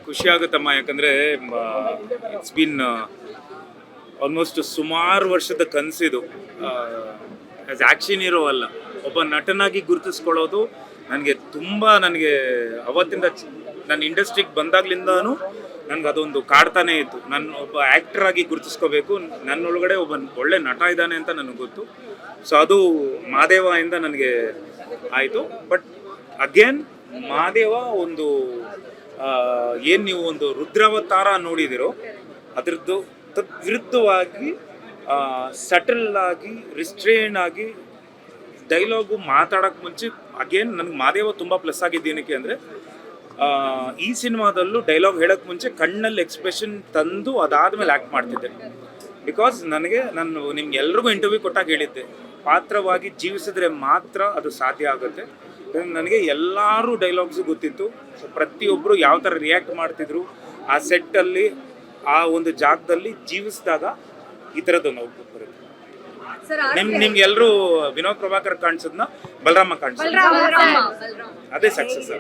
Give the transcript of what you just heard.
ಖುಷಿ ಆಗುತ್ತಮ್ಮ, ಯಾಕಂದರೆ it's been almost ಸುಮಾರು ವರ್ಷದ ಕನಸಿದು. ಆ್ಯಸ್ ಆ್ಯಕ್ಷನ್ ಹೀರೋ ಅಲ್ಲ, ಒಬ್ಬ ನಟನಾಗಿ ಗುರುತಿಸ್ಕೊಳ್ಳೋದು ನನಗೆ ಅವತ್ತಿಂದ ನನ್ನ ಇಂಡಸ್ಟ್ರಿಗೆ ಬಂದಾಗ್ಲಿಂದನೂ ನನಗೆ ಅದೊಂದು ಕಾಡ್ತಾನೇ ಇತ್ತು. ನಾನು ಒಬ್ಬ ಆ್ಯಕ್ಟರ್ ಆಗಿ ಗುರುತಿಸ್ಕೋಬೇಕು, ನನ್ನೊಳಗಡೆ ಒಬ್ಬ ಒಳ್ಳೆ ನಟ ಇದ್ದಾನೆ ಅಂತ ನನಗೆ ಗೊತ್ತು. ಸೊ ಅದು ಮಾದೇವ ಇಂದ ನನಗೆ ಆಯಿತು. ಬಟ್ ಅಗೇನ್ ಮಾದೇವ ಒಂದು ಏನು ನೀವು ಒಂದು ರುದ್ರಾವತಾರ ನೋಡಿದಿರೋ ಅದರದ್ದು ತದ್ವಿರುದ್ಧವಾಗಿ ಸಟಲ್ ಆಗಿ ರಿಸ್ಟ್ರೇನ್ ಆಗಿ ಡೈಲಾಗು ಮಾತಾಡೋಕ್ಕೆ ಮುಂಚೆ ಅಗೇನ್ ನನಗೆ ಮಾದೇವ ತುಂಬ ಪ್ಲಸ್ ಆಗಿದ್ದೇನಕ್ಕೆ ಅಂದರೆ ಈ ಸಿನಿಮಾದಲ್ಲೂ ಡೈಲಾಗ್ ಹೇಳೋಕ್ಕೆ ಮುಂಚೆ ಕಣ್ಣಲ್ಲಿ ಎಕ್ಸ್ಪ್ರೆಷನ್ ತಂದು ಅದಾದಮೇಲೆ ಆ್ಯಕ್ಟ್ ಮಾಡ್ತಿದ್ದೆ. ಬಿಕಾಸ್ ನಾನು ನಿಮ್ಗೆ ಎಲ್ರಿಗೂ ಇಂಟರ್ವ್ಯೂ ಕೊಟ್ಟಾಗ ಹೇಳಿದ್ದೆ, ಪಾತ್ರವಾಗಿ ಜೀವಿಸಿದ್ರೆ ಮಾತ್ರ ಅದು ಸಾಧ್ಯ ಆಗುತ್ತೆ. ನನಗೆ ಎಲ್ಲರೂ ಡೈಲಾಗ್ಸು ಗೊತ್ತಿತ್ತು. ಸೊ ಪ್ರತಿಯೊಬ್ಬರು ಯಾವ ಥರ ರಿಯಾಕ್ಟ್ ಮಾಡ್ತಿದ್ರು ಆ ಸೆಟ್ಟಲ್ಲಿ, ಆ ಒಂದು ಜಾಗದಲ್ಲಿ ಜೀವಿಸಿದಾಗ ಈ ಥರದ್ದೊಂದು ಔಟ್ಪುಟ್ ಬರುತ್ತೆ. ನಿಮ್ಗೆ ಎಲ್ಲರೂ ವಿನೋದ್ ಪ್ರಭಾಕರ್ ಕಾಣಿಸೋದನ್ನ ಬಲರಾಮ ಕಾಣಿಸೋದು, ಅದೇ ಸಕ್ಸಸ್.